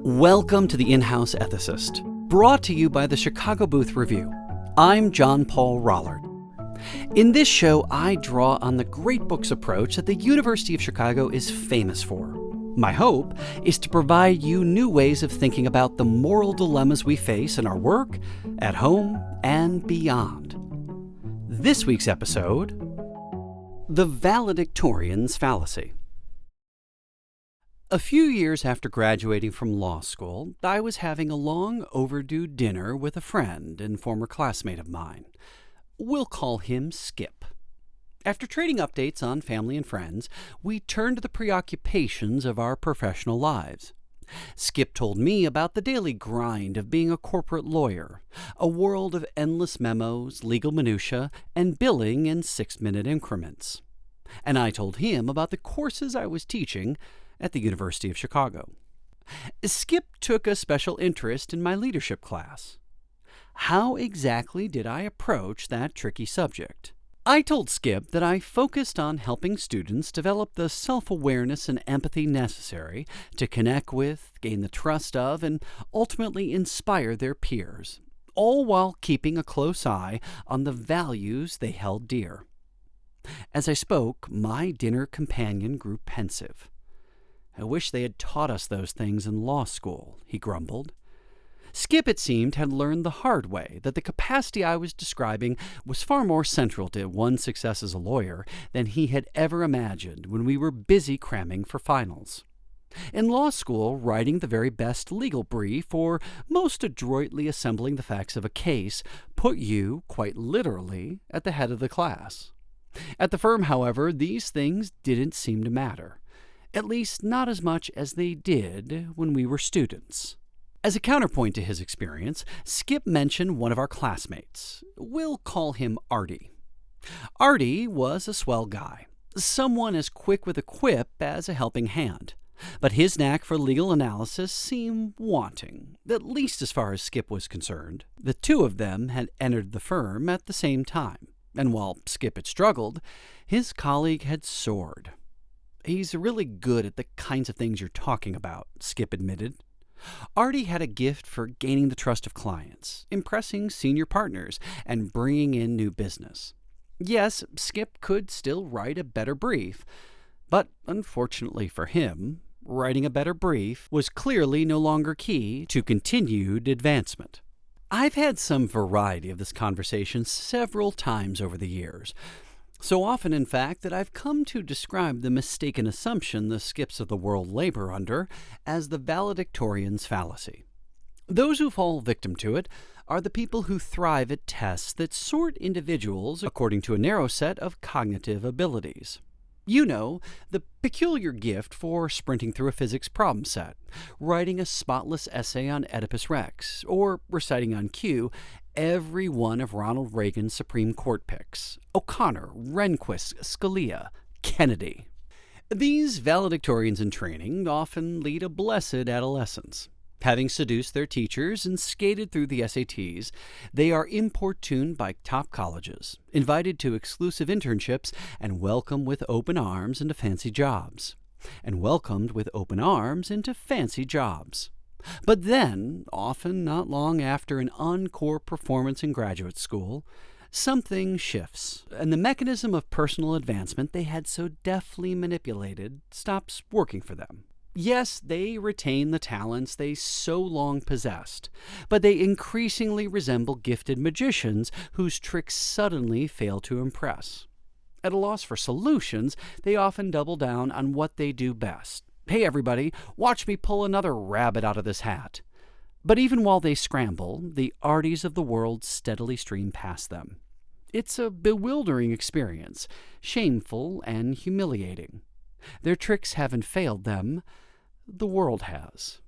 Welcome to the In-House Ethicist, brought to you by the Chicago Booth Review. I'm Paul Rollert. In this show, I draw on the great books approach that the University of Chicago is famous for. My hope is to provide you new ways of thinking about the moral dilemmas we face in our work, at home, and beyond. This week's episode, The Valedictorians' Fallacy. A few years after graduating from law school, I was having a long overdue dinner with a friend and former classmate of mine. We'll call him Skip. After trading updates on family and friends, we turned to the preoccupations of our professional lives. Skip told me about the daily grind of being a corporate lawyer, a world of endless memos, legal minutia, and billing in 6-minute increments. And I told him about the courses I was teaching at the University of Chicago. Skip took a special interest in my leadership class. How exactly did I approach that tricky subject? I told Skip that I focused on helping students develop the self-awareness and empathy necessary to connect with, gain the trust of, and ultimately inspire their peers, all while keeping a close eye on the values they held dear. As I spoke, my dinner companion grew pensive. "I wish they had taught us those things in law school," he grumbled. Skip, it seemed, had learned the hard way that the capacity I was describing was far more central to one's success as a lawyer than he had ever imagined when we were busy cramming for finals. In law school, writing the very best legal brief or most adroitly assembling the facts of a case put you, quite literally, at the head of the class. At the firm, however, these things didn't seem to matter. At least not as much as they did when we were students. As a counterpoint to his experience, Skip mentioned one of our classmates. We'll call him Artie. Artie was a swell guy, someone as quick with a quip as a helping hand. But his knack for legal analysis seemed wanting, at least as far as Skip was concerned. The two of them had entered the firm at the same time, and while Skip had struggled, his colleague had soared. "He's really good at the kinds of things you're talking about," Skip admitted. Artie had a gift for gaining the trust of clients, impressing senior partners, and bringing in new business. Yes, Skip could still write a better brief, but unfortunately for him, writing a better brief was clearly no longer key to continued advancement. I've had some variety of this conversation several times over the years. So often, in fact, that I've come to describe the mistaken assumption the Skips of the world labor under as the Valedictorians' Fallacy. Those who fall victim to it are the people who thrive at tests that sort individuals according to a narrow set of cognitive abilities. You know, the peculiar gift for sprinting through a physics problem set, writing a spotless essay on Oedipus Rex, or reciting on cue every one of Ronald Reagan's Supreme Court picks: O'Connor, Rehnquist, Scalia, Kennedy. These valedictorians in training often lead a blessed adolescence. Having seduced their teachers and skated through the SATs, they are importuned by top colleges, invited to exclusive internships, and welcomed with open arms into fancy jobs. But then, often not long after an encore performance in graduate school, something shifts, and the mechanism of personal advancement they had so deftly manipulated stops working for them. Yes, they retain the talents they so long possessed, but they increasingly resemble gifted magicians whose tricks suddenly fail to impress. At a loss for solutions, they often double down on what they do best. "Hey everybody, watch me pull another rabbit out of this hat." But even while they scramble, the Arties of the world steadily stream past them. It's a bewildering experience, shameful and humiliating. Their tricks haven't failed them, the world has.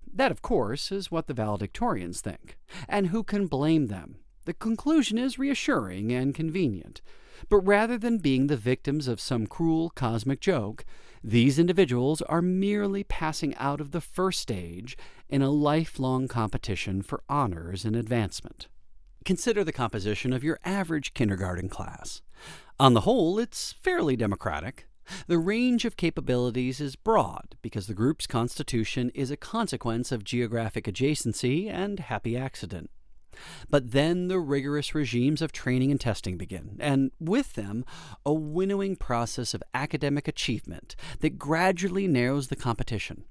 That, of course, is what the valedictorians think. And who can blame them? The conclusion is reassuring and convenient. But rather than being the victims of some cruel cosmic joke, these individuals are merely passing out of the first stage in a lifelong competition for honors and advancement. Consider the composition of your average kindergarten class. On the whole, it's fairly democratic. The range of capabilities is broad because the group's constitution is a consequence of geographic adjacency and happy accident. But then the rigorous regimes of training and testing begin, and with them, a winnowing process of academic achievement that gradually narrows the competition.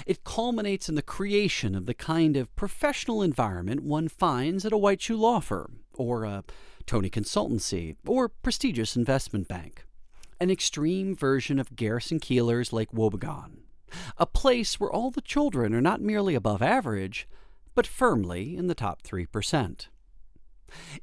It culminates in the creation of the kind of professional environment one finds at a white shoe law firm, or a Tony consultancy, or prestigious investment bank. An extreme version of Garrison Keillor's Lake Wobegon, a place where all the children are not merely above average, but firmly in the top 3%.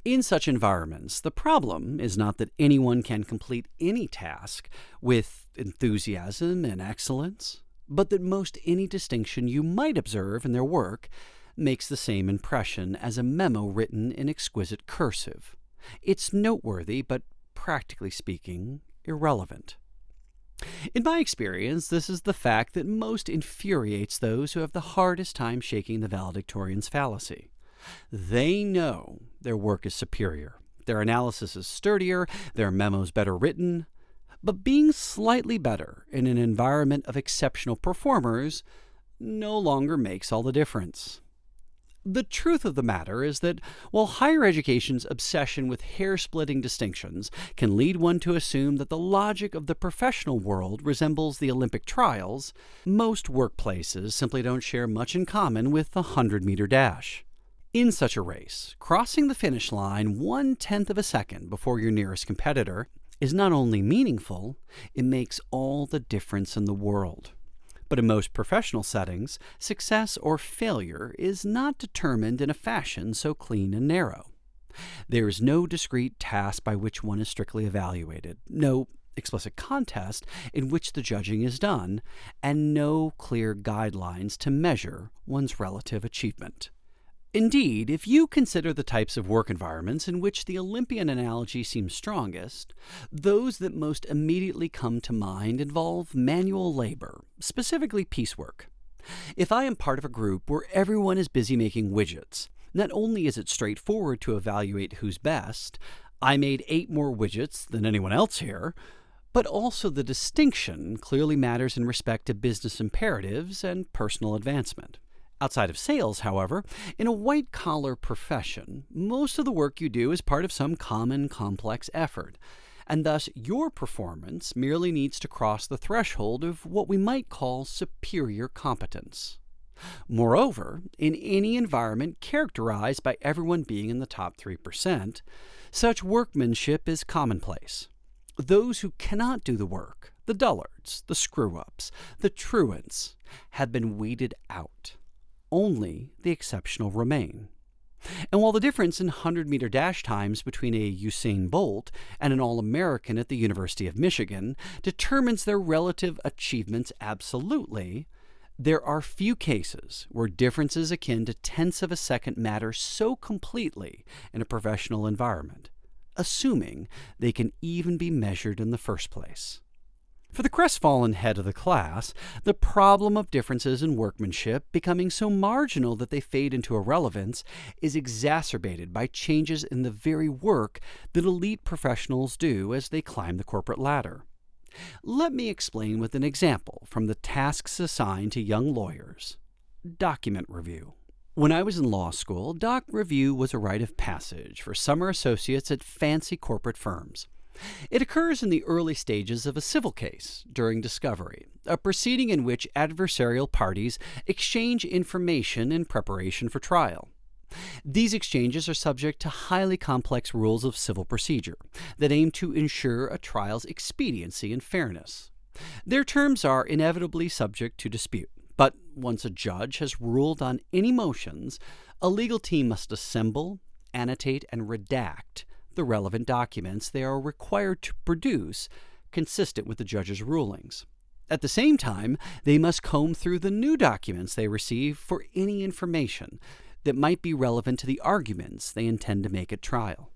In such environments, the problem is not that anyone can complete any task with enthusiasm and excellence, but that most any distinction you might observe in their work makes the same impression as a memo written in exquisite cursive. It's noteworthy, but practically speaking, irrelevant. In my experience, this is the fact that most infuriates those who have the hardest time shaking the valedictorian's fallacy. They know their work is superior, their analysis is sturdier, their memos better written, but being slightly better in an environment of exceptional performers no longer makes all the difference. The truth of the matter is that while higher education's obsession with hair-splitting distinctions can lead one to assume that the logic of the professional world resembles the Olympic trials, most workplaces simply don't share much in common with the 100-meter dash. In such a race, crossing the finish line 1/10 of a second before your nearest competitor is not only meaningful, it makes all the difference in the world. But in most professional settings, success or failure is not determined in a fashion so clean and narrow. There is no discrete task by which one is strictly evaluated, no explicit contest in which the judging is done, and no clear guidelines to measure one's relative achievement. Indeed, if you consider the types of work environments in which the Olympian analogy seems strongest, those that most immediately come to mind involve manual labor, specifically piecework. If I am part of a group where everyone is busy making widgets, not only is it straightforward to evaluate who's best, I made 8 more widgets than anyone else here, but also the distinction clearly matters in respect to business imperatives and personal advancement. Outside of sales, however, in a white-collar profession, most of the work you do is part of some common, complex effort, and thus your performance merely needs to cross the threshold of what we might call superior competence. Moreover, in any environment characterized by everyone being in the top 3%, such workmanship is commonplace. Those who cannot do the work, the dullards, the screw-ups, the truants, have been weeded out. Only the exceptional remain. And while the difference in 100-meter dash times between a Usain Bolt and an All-American at the University of Michigan determines their relative achievements absolutely, there are few cases where differences akin to tenths of a second matter so completely in a professional environment, assuming they can even be measured in the first place. For the crestfallen head of the class, the problem of differences in workmanship becoming so marginal that they fade into irrelevance is exacerbated by changes in the very work that elite professionals do as they climb the corporate ladder. Let me explain with an example from the tasks assigned to young lawyers. Document review. When I was in law school, doc review was a rite of passage for summer associates at fancy corporate firms. It occurs in the early stages of a civil case, during discovery, a proceeding in which adversarial parties exchange information in preparation for trial. These exchanges are subject to highly complex rules of civil procedure that aim to ensure a trial's expediency and fairness. Their terms are inevitably subject to dispute, but once a judge has ruled on any motions, a legal team must assemble, annotate, and redact the relevant documents they are required to produce consistent with the judge's rulings. At the same time, they must comb through the new documents they receive for any information that might be relevant to the arguments they intend to make at trial.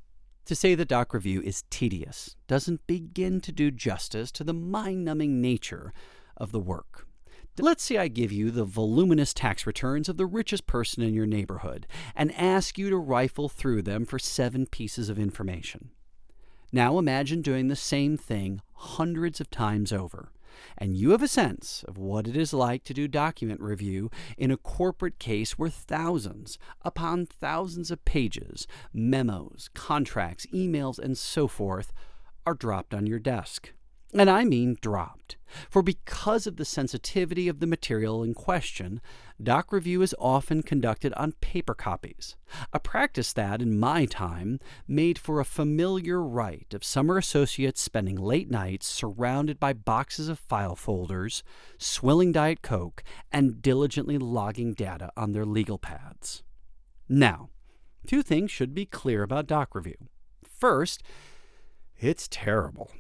To say that doc review is tedious doesn't begin to do justice to the mind-numbing nature of the work. Let's say I give you the voluminous tax returns of the richest person in your neighborhood and ask you to rifle through them for 7 pieces of information. Now imagine doing the same thing hundreds of times over, and you have a sense of what it is like to do document review in a corporate case where thousands upon thousands of pages, memos, contracts, emails, and so forth are dropped on your desk. And I mean dropped. For because of the sensitivity of the material in question, doc review is often conducted on paper copies, a practice that, in my time, made for a familiar rite of summer associates spending late nights surrounded by boxes of file folders, swilling Diet Coke, and diligently logging data on their legal pads. Now, two things should be clear about doc review. First, it's terrible.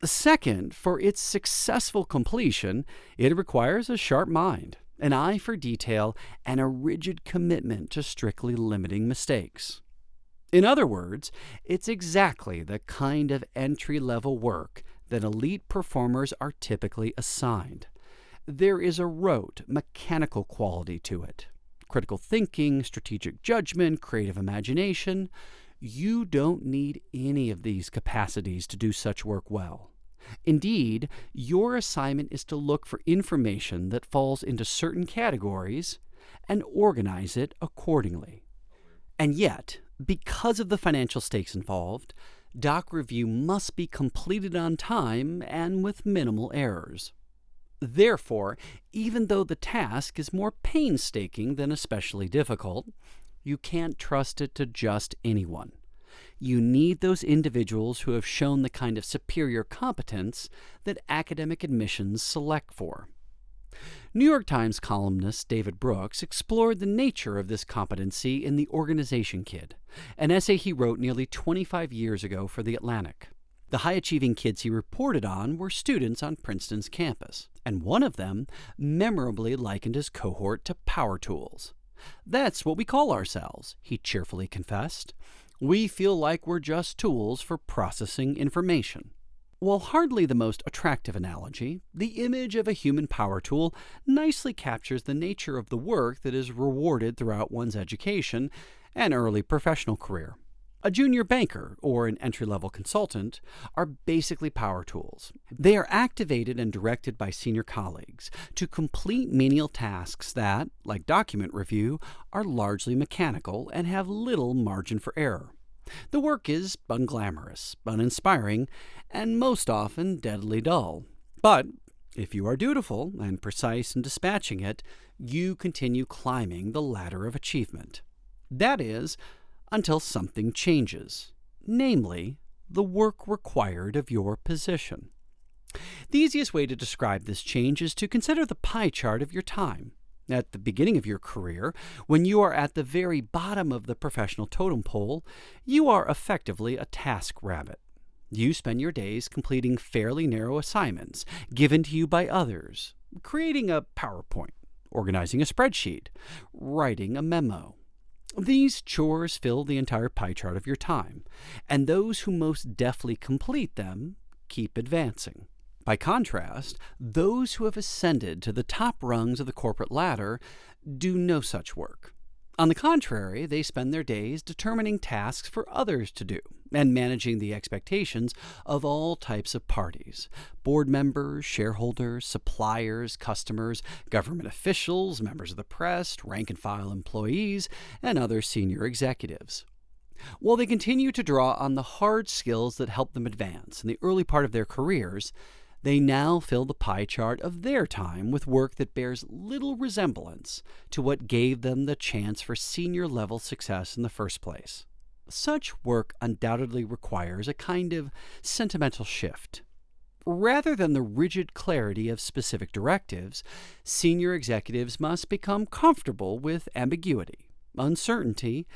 Second, for its successful completion, it requires a sharp mind, an eye for detail, and a rigid commitment to strictly limiting mistakes. In other words, it's exactly the kind of entry-level work that elite performers are typically assigned. There is a rote, mechanical quality to it. Critical thinking, strategic judgment, creative imagination. You don't need any of these capacities to do such work well. Indeed, your assignment is to look for information that falls into certain categories and organize it accordingly. And yet, because of the financial stakes involved, doc review must be completed on time and with minimal errors. Therefore, even though the task is more painstaking than especially difficult, you can't trust it to just anyone. You need those individuals who have shown the kind of superior competence that academic admissions select for. New York Times columnist David Brooks explored the nature of this competency in The Organization Kid, an essay he wrote nearly 25 years ago for The Atlantic. The high-achieving kids he reported on were students on Princeton's campus, and one of them memorably likened his cohort to power tools. "That's what we call ourselves," he cheerfully confessed. "We feel like we're just tools for processing information." While hardly the most attractive analogy, the image of a human power tool nicely captures the nature of the work that is rewarded throughout one's education and early professional career. A junior banker or an entry-level consultant are basically power tools. They are activated and directed by senior colleagues to complete menial tasks that, like document review, are largely mechanical and have little margin for error. The work is unglamorous, uninspiring, and most often deadly dull. But if you are dutiful and precise in dispatching it, you continue climbing the ladder of achievement. That is, until something changes, namely, the work required of your position. The easiest way to describe this change is to consider the pie chart of your time. At the beginning of your career, when you are at the very bottom of the professional totem pole, you are effectively a task rabbit. You spend your days completing fairly narrow assignments given to you by others, creating a PowerPoint, organizing a spreadsheet, writing a memo. These chores fill the entire pie chart of your time, and those who most deftly complete them keep advancing. By contrast, those who have ascended to the top rungs of the corporate ladder do no such work. On the contrary, they spend their days determining tasks for others to do and managing the expectations of all types of parties: board members, shareholders, suppliers, customers, government officials, members of the press, rank-and-file employees, and other senior executives. While they continue to draw on the hard skills that help them advance in the early part of their careers, they now fill the pie chart of their time with work that bears little resemblance to what gave them the chance for senior-level success in the first place. Such work undoubtedly requires a kind of sentimental shift. Rather than the rigid clarity of specific directives, senior executives must become comfortable with ambiguity, uncertainty,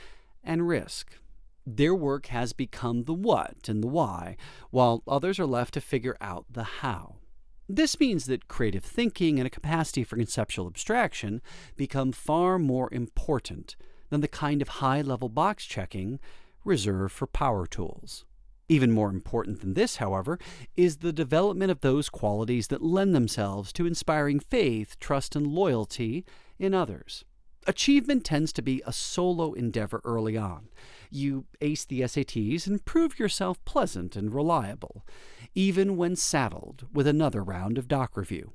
and risk. Their work has become the what and the why, while others are left to figure out the how. This means that creative thinking and a capacity for conceptual abstraction become far more important than the kind of high-level box checking reserved for power tools. Even more important than this, however, is the development of those qualities that lend themselves to inspiring faith, trust, and loyalty in others. Achievement tends to be a solo endeavor early on. You ace the SATs and prove yourself pleasant and reliable, even when saddled with another round of doc review.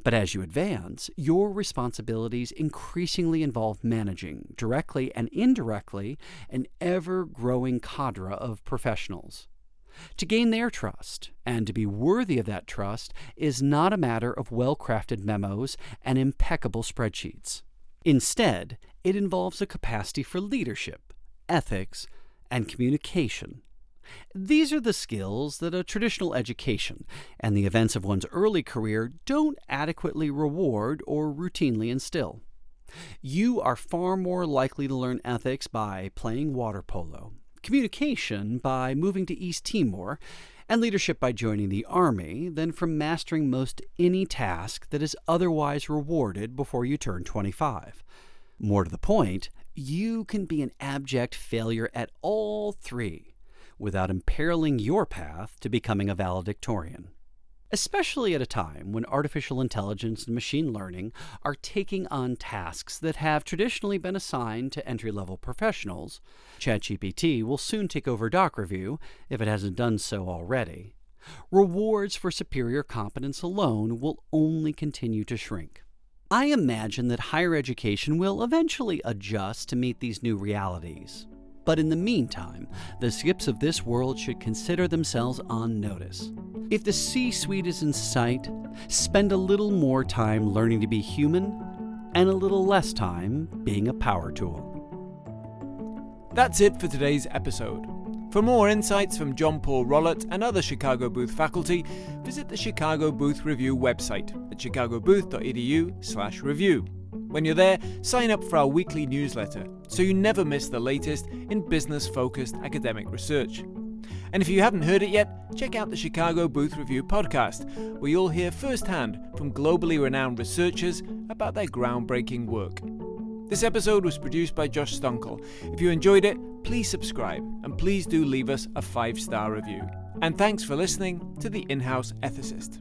But as you advance, your responsibilities increasingly involve managing, directly and indirectly, an ever-growing cadre of professionals. To gain their trust, and to be worthy of that trust, is not a matter of well-crafted memos and impeccable spreadsheets. Instead, it involves a capacity for leadership, ethics, and communication. These are the skills that a traditional education and the events of one's early career don't adequately reward or routinely instill. You are far more likely to learn ethics by playing water polo, communication by moving to East Timor, and leadership by joining the Army than from mastering most any task that is otherwise rewarded before you turn 25. More to the point, you can be an abject failure at all three without imperiling your path to becoming a valedictorian. Especially at a time when artificial intelligence and machine learning are taking on tasks that have traditionally been assigned to entry-level professionals. ChatGPT will soon take over doc review, if it hasn't done so already. Rewards for superior competence alone will only continue to shrink. I imagine that higher education will eventually adjust to meet these new realities. But in the meantime, the skips of this world should consider themselves on notice. If the C-suite is in sight, spend a little more time learning to be human and a little less time being a power tool. That's it for today's episode. For more insights from John Paul Rollert and other Chicago Booth faculty, visit the Chicago Booth Review website at chicagobooth.edu/review. When you're there, sign up for our weekly newsletter so you never miss the latest in business-focused academic research. And if you haven't heard it yet, check out the Chicago Booth Review podcast, where you'll hear firsthand from globally renowned researchers about their groundbreaking work. This episode was produced by Josh Stunkel. If you enjoyed it, please subscribe, and please do leave us a 5-star review. And thanks for listening to the In-House Ethicist.